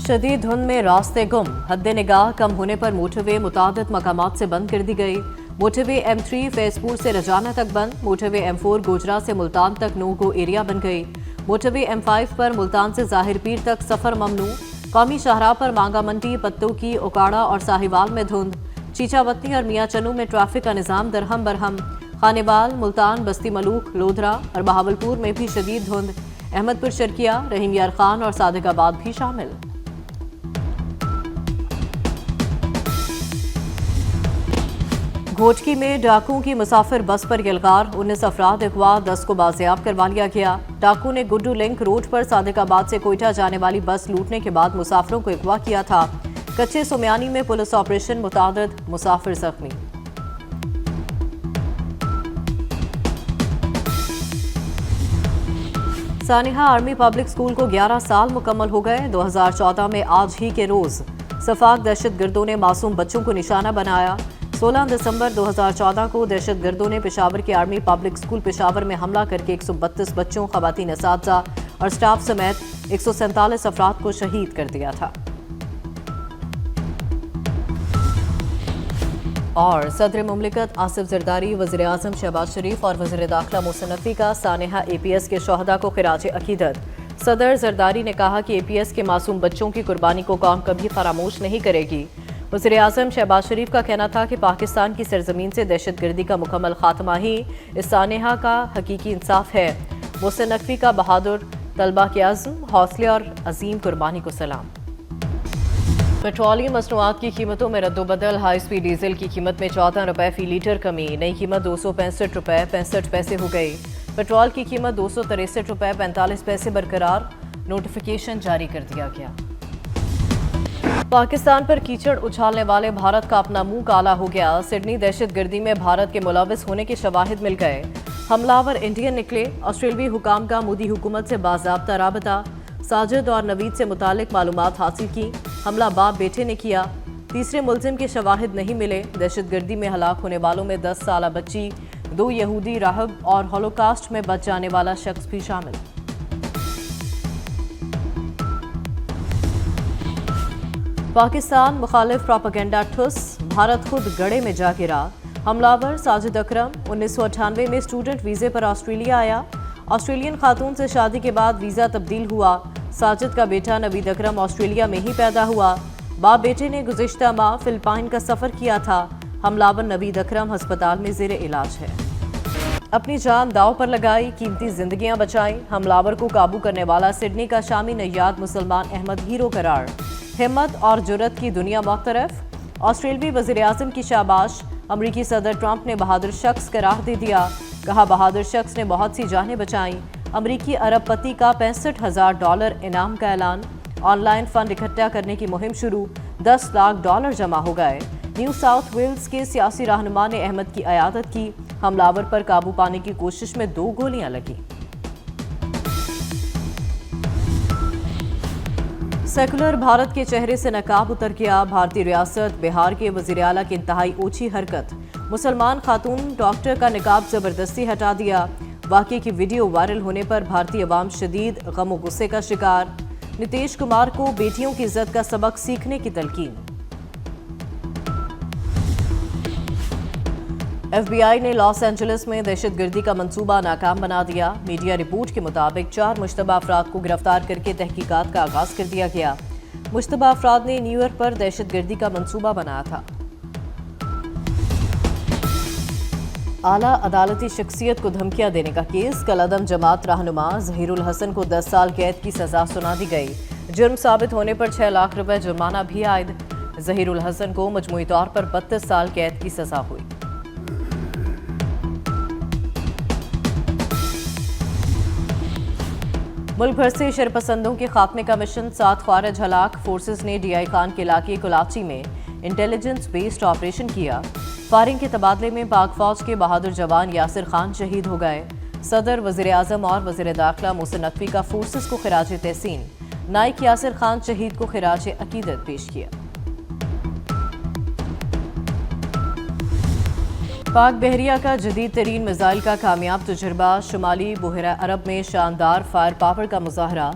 शदीद धुंध में रास्ते गुम, हद्दे निगाह कम होने पर मोटरवे मुतादिद मकामात से बंद कर दी गई। मोटरवे M3 फैजपुर से रजाना तक बंद। मोटरवे M4 गोजरा से मुल्तान तक नो गो एरिया बन गई। मोटरवे M5 पर मुल्तान से जाहिर पीर तक सफर ममनू। कौमी शाहराह पर मांगा मंडी, पत्तों की, उकाड़ा और साहिवाल में धुंध। चीचावतनी और मियाँ चनू में ट्रैफिक का निज़ाम दरहम बरहम। खानेवाल, मुल्तान, बस्ती मलूक, लोधरा और बहावलपुर में भी शदीद धुंध। अहमदपुर, शर्किया, रहीम यार खान और सादिकाबाद भी शामिल। घोटकी में डाकुओं की मुसाफिर बस पर यलगार, 19 अफराद अगवा, 10 को बाजियाब करवा लिया गया। डाकू ने गुड्डू लिंक रोड पर सादिकाबाद से कोयटा जाने वाली बस लूटने के बाद मुसाफिरों को अगवा किया था। कच्चे सुमियानी में पुलिस ऑपरेशन, मुतादिद मुसाफिर जख्मी। सानिहा आर्मी पब्लिक स्कूल को 11 साल मुकम्मल हो गए। 2014 में आज ही के रोज सफाक दहशतगर्दों ने मासूम बच्चों को निशाना बनाया। 16 दिसंबर 2014 को दहशतगर्दों ने पेशावर के आर्मी पब्लिक स्कूल पेशावर में हमला करके 132 बच्चों, खवातीन असातिज़ा और स्टाफ समेत 147 अफराद को शहीद कर दिया था। और सदर मुमलिकत आसिफ जरदारी, वज़ीर आज़म शहबाज शरीफ और वज़ीर दाखिला मोहसिन नकवी का सानेहा APS के शहदा को खिराज अकीदत। सदर जरदारी ने कहा कि APS के मासूम बच्चों की कुर्बानी को कौम कभी फरामोश नहीं करेगी। वज़ीर आज़म शहबाज शरीफ का कहना था कि पाकिस्तान की सरजमीन से दहशतगर्दी का मुकम्मल खात्मा ही इस सानेहा का हकीकी इंसाफ है। मोहसिन नकवी का बहादुर तलबा के अज़्म, हौसले और अजीम कुर्बानी को सलाम। पेट्रोलियम मसनूआत की कीमतों में रद्दोबदल। हाई स्पीड डीजल की कीमत में 14 रुपये फी लीटर कमी, नई कीमत 265 रुपये 65 पैसे हो गई। पेट्रोल की कीमत 263 रुपये 45 पैसे बरकरार। नोटिफिकेशन जारी कर दिया गया। पाकिस्तान पर कीचड़ उछालने वाले भारत का अपना मुंह काला हो गया। सिडनी दहशतगर्दी में भारत के मुलविस होने के शवाहिद मिल गए। हमलावर इंडियन निकले। ऑस्ट्रेलियाई हुकाम का मोदी हुकूमत से बाज़ाब्ता राबता। साजिद और नवीद से मुतालिक मालूमात हासिल की। हमला बाप बेटे ने किया। तीसरे मुल्जिम के शवाहिद नहीं मिले। दहशतगर्दी में हलाक होने वालों में 10 साला बच्ची, 2 यहूदी राहब और हॉलोकास्ट में बच जाने वाला शख्स भी शामिल। पाकिस्तान मुखालिफ प्रोपेगेंडा ठुस, भारत खुद गड़े में जा गिरा। हमलावर साजिद अकरम 1998 में स्टूडेंट वीज़े पर ऑस्ट्रेलिया आया। ऑस्ट्रेलियन खातून से शादी के बाद वीज़ा तब्दील हुआ। साजिद का बेटा नवीद अकरम ऑस्ट्रेलिया में ही पैदा हुआ। बाप बेटे ने गुज़िश्ता माह फिलिपाइन का सफ़र किया था। हमलावर नवीद अकरम हस्पताल में ज़ेरे इलाज है। अपनी जान दाव पर लगाई, कीमती जिंदगियां बचाई। हमलावर को काबू करने वाला सिडनी का शामी नैयाद मुसलमान अहमद हीरो करार। हिम्मत और जुर्रत की दुनिया मुख्तरफ। ऑस्ट्रेलियाई वज़ीर आज़म की शाबाश। अमरीकी सदर ट्रंप ने बहादुर शख्स करार दे दिया। कहा, बहादुर शख्स ने बहुत सी जानें बचाई। अमरीकी अरबपति का $65,000 इनाम का ऐलान। ऑनलाइन फंड इकट्ठा करने की मुहिम शुरू। $10 लाख जमा हो गए। न्यू साउथ वेल्स के सियासी रहनुमा ने अहमद की अयादत की। हमलावर पर काबू पाने की कोशिश में 2 गोलियां लगी। सेकुलर भारत के चेहरे से नकाब उतर गया। भारतीय रियासत बिहार के वज़ीर आला की इंतहाई ओछी हरकत। मुसलमान खातून डॉक्टर का निकाब जबरदस्ती हटा दिया। वाक़े की वीडियो वायरल होने पर भारतीय अवाम शदीद गम और गुस्से का शिकार। नीतीश कुमार को बेटियों की इज्जत का सबक सीखने की तलकीन। FBI ने लॉस एंजलिस में दहशतगर्दी का मंसूबा नाकाम बना दिया। मीडिया रिपोर्ट के मुताबिक 4 मुश्तबा अफराद को गिरफ्तार करके तहकीकात का आगाज कर दिया गया। मुश्तबा अफराद ने न्यूयॉर्क पर दहशतगर्दी का मंसूबा बनाया था। आला अदालती शख्सियत को धमकियां देने का केस। कलअदम जमात रहनुमा ज़हीरुल हसन को 10 साल कैद की सजा सुना दी गई। जुर्म साबित होने पर 6 लाख रुपए जुर्माना भी आयद। ज़हीरुल हसन को मजमूई तौर पर 32 साल कैद की सजा हुई। मुल्क भर से शरपसंदों के खात्मे का मिशन। 7 ख्वारिज हलाक। फोर्सेस ने DI खान के इलाके कुलाची में इंटेलिजेंस बेस्ड ऑपरेशन किया। फायरिंग के तबादले में पाक फौज के बहादुर जवान यासिर खान शहीद हो गए। सदर, वज़ीर आज़म और वज़ीर दाखिला मोहसिन नकवी का फोर्सेस को खिराज तहसीन। नाइक यासिर खान शहीद को खिराज अकीदत पेश किया। पाक बहरिया का जदीद तरीन मिसाइल का कामयाब तजुर्बा। शुमाली बुहरा अरब में शानदार फायर पावर का मुजाहरा।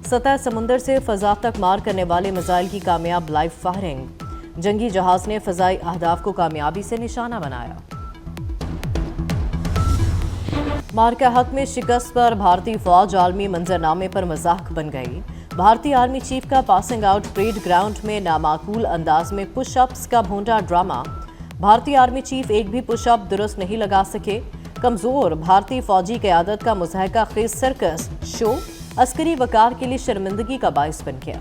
सतह समुंदर से फजा तक मार करने वाले मिसाइल की कामयाब लाइव फायरिंग। जंगी जहाज ने फजाई अहदाफ को कामयाबी से निशाना बनाया। मार्का हक में शिकस्त पर भारतीय फौज आलमी मंजरनामे पर मजाक बन गई। भारतीय आर्मी चीफ का पासिंग आउट परेड ग्राउंड में नामाकूल अंदाज में पुशअप्स का भोंडा ड्रामा। भारतीय आर्मी चीफ एक भी पुशअप दुरुस्त नहीं लगा सके। कमजोर भारतीय फौजी क़यादत का मुज़हका खेज सर्कस शो अस्करी वकार के लिए शर्मिंदगी का बायस बन गया।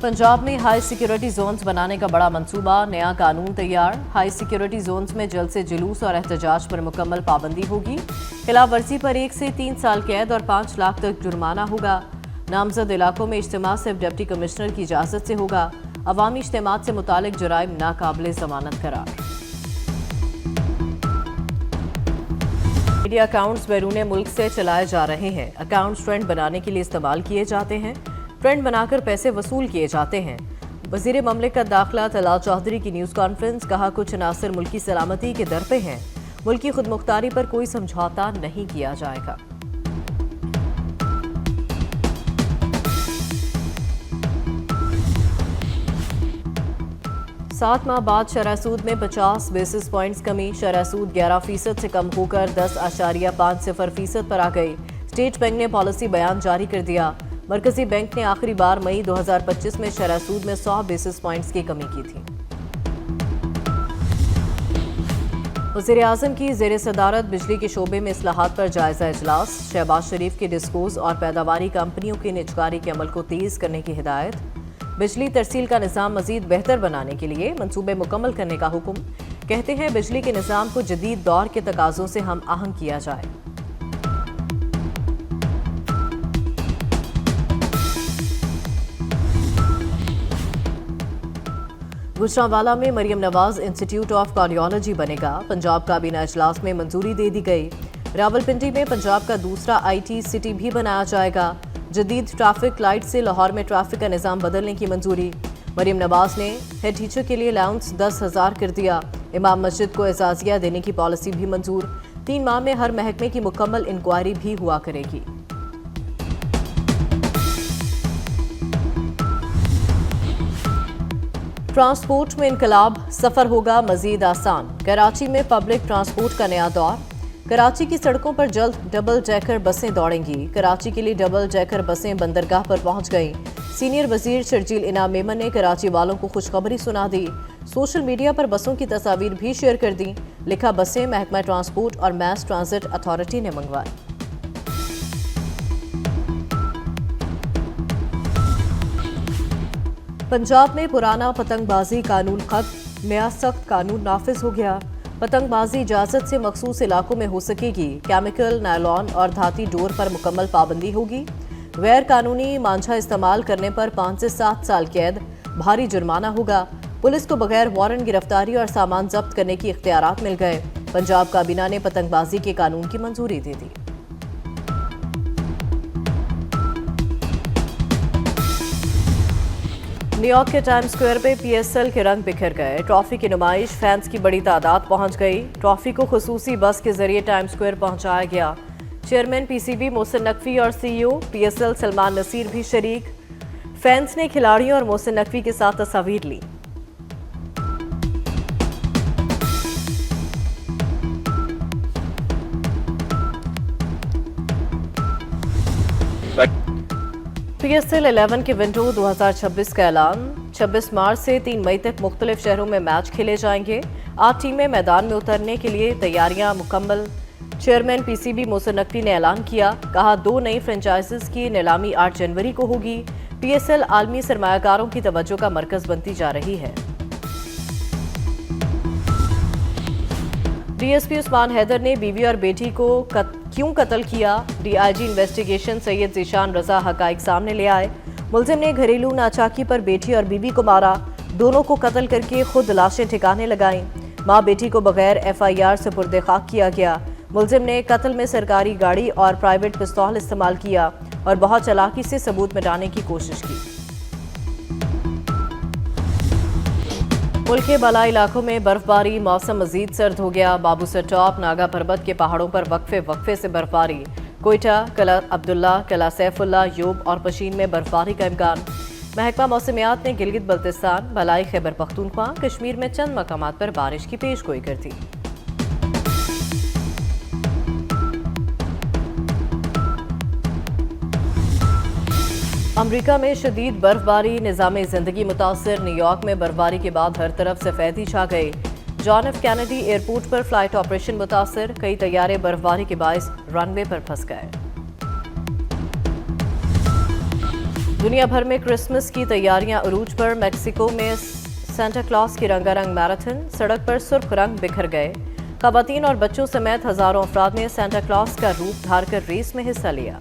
पंजाब में हाई सिक्योरिटी जोन्स बनाने का बड़ा मंसूबा, नया कानून तैयार। हाई सिक्योरिटी जोन्स में जल्द से जुलूस और एहतजाज पर मुकम्मल पाबंदी होगी। खिलाफ वर्जी पर 1 से 3 साल कैद और 5 लाख तक जुर्माना होगा। नामजद इलाकों में इज्तिमा सिर्फ डिप्टी कमिश्नर की इजाज़त से होगा। अवामी इज्तिमात से मुतालिक जराइम नाकाबिले जमानत करार। मीडिया अकाउंट्स बैरून मुल्क से चलाए जा रहे हैं। अकाउंट्स ट्रेंड बनाने के लिए इस्तेमाल किए जाते हैं। ट्रेंड बनाकर पैसे वसूल किए जाते हैं। वज़ीर ममलिकत दाखिला तलाल चौधरी की न्यूज़ कॉन्फ्रेंस, कहा कुछ अनासर मुल्की सलामती के दर पे हैं। मुल्की खुदमुख्तारी पर कोई समझौता नहीं किया जाएगा। सात माह बाद शरह सूद में 50 बेसिस पॉइंट्स कमी। शरह सूद 11% से कम होकर 10.50% पर आ गई। स्टेट बैंक ने पॉलिसी बयान जारी कर दिया। मरकजी बैंक ने आखिरी बार मई 2025 में शरह सूद में 100 बेसिस पॉइंट्स की कमी की थी। वज़ीर आज़म की ज़ेर सदारत बिजली के शोबे में इस्लाहात पर जायजा इजलास। शहबाज शरीफ के डिस्पोज और पैदावारी कंपनियों की निजकारी के अमल को तेज़ करने की हिदायत। बिजली तरसील का निज़ाम मज़ीद बेहतर बनाने के लिए मंसूबे मुकम्मल करने का हुक्म। कहते हैं बिजली के निज़ाम को जदीद दौर के तकाज़ों से हम आहंग किया जाए। गुजरांवाला में Maryam Nawaz Institute of Cardiology बनेगा। पंजाब काबीना इजलास में मंजूरी दे दी गई। रावलपिंडी में पंजाब का दूसरा IT सिटी भी बनाया जाएगा। जदीद ट्रैफिक लाइट से लाहौर में ट्रैफिक का निज़ाम बदलने की मंजूरी। मरियम नवाज ने हेड टीचर के लिए अलाउंस 10,000 कर दिया। इमाम मस्जिद को एजाज़िया देने की पॉलिसी भी मंजूर। 3 माह में हर महकमे की मुकम्मल इंक्वायरी भी हुआ करेगी। ट्रांसपोर्ट में इनकलाब, सफर होगा मजीद आसान। कराची में पब्लिक ट्रांसपोर्ट का नया दौर। कराची की सड़कों पर जल्द डबल डेकर बसें दौड़ेंगी। कराची के लिए डबल डेकर बसें बंदरगाह पर पहुंच गईं। सीनियर वजीर शर्जील इनाम मेमन ने कराची वालों को खुशखबरी सुना दी। सोशल मीडिया पर बसों की तस्वीर भी शेयर कर दी। लिखा, बसें महकमा ट्रांसपोर्ट और मैस ट्रांजिट अथॉरिटी ने मंगवाई। पंजाब में पुराना पतंगबाजी कानून खत्म, नया सख्त कानून नाफिज हो गया। पतंगबाजी इजाजत से मखसूस इलाकों में हो सकेगी। केमिकल, नायलॉन और धाती डोर पर मुकम्मल पाबंदी होगी। गैर कानूनी मांझा इस्तेमाल करने पर 5 से 7 साल कैद, भारी जुर्माना होगा। पुलिस को बगैर वारंट गिरफ्तारी और सामान जब्त करने की इख्तियारात मिल गए। पंजाब काबीना ने पतंगबाजी के कानून की मंजूरी दे दी। न्यूयॉर्क के टाइम स्क्वायर पे PSL के रंग बिखर गए। ट्रॉफी की नुमाइश, फैंस की बड़ी तादाद पहुंच गई। ट्रॉफी को खुसूसी बस के जरिए टाइम स्क्वायर पहुंचाया गया। चेयरमैन PCB मोहसिन नकवी और CEO PSL सलमान नसीर भी शरीक। फैंस ने खिलाड़ियों और मोहसिन नकवी के साथ तस्वीर ली। PSL 11 के विंडो 2026 का ऐलान। 26 मार्च से 3 मई तक मुख्तलिफ शहरों में मैच खेले जाएंगे। 8 टीमें मैदान में उतरने के लिए तैयारियां मुकम्मल। चेयरमैन PCB मोहसिन नकवी ने ऐलान किया, कहा 2 नई फ्रेंचाइजीज की नीलामी 8 जनवरी को होगी। PSL आलमी सरमायाकारों की तवज्जो का मरकज बनती जा रही है। DSP उस्मान हैदर ने बीवी और बेटी को क्यों कत्ल किया? DIG इन्वेस्टिगेशन सैयद ज़ीशान रजा हकाइक सामने ले आए। मुलजिम ने घरेलू नाचाकी पर बेटी और बीवी को मारा। दोनों को कत्ल करके खुद लाशें ठिकाने लगाईं। माँ बेटी को बगैर FIR सुपुर्द खाक किया गया। मुलजिम ने कत्ल में सरकारी गाड़ी और प्राइवेट पिस्तौल इस्तेमाल किया और बहुत चालाकी से सबूत मिटाने की कोशिश की। मुल्क के बालाई इलाकों में बर्फबारी, मौसम मजीद सर्द हो गया। बाबूसर टॉप, नागा पर्वत के पहाड़ों पर वक्फे वक्फे से बर्फबारी। कोयटा, कला अब्दुल्ला, कला सैफुल्ला, यूब और पशीन में बर्फबारी का इम्कान। महकमा मौसमियात ने गिलगित बल्तिस्तान, भलाई, खैबर पख्तूनख्वा, कश्मीर में चंद मकामात पर बारिश की पेशगोई कर दी। अमरीका में शदीद बर्फबारी, निज़ाम जिंदगी मुतासर। न्यूयॉर्क में बर्फबारी के बाद हर तरफ सफेदी छा गई। जॉन एफ कैनेडी एयरपोर्ट पर फ्लाइट ऑपरेशन मुतासर। कई तैयारे बर्फबारी के बायस रनवे पर फंस गए। दुनिया भर में क्रिसमस की तैयारियां उरूज पर। मेक्सिको में सेंटा क्लॉज की रंगारंग मैराथन, सड़क पर सुर्ख रंग बिखर गए। खवातीन और बच्चों समेत हजारों अफराद ने सेंटा क्लॉज का रूप धारकर रेस में हिस्सा लिया।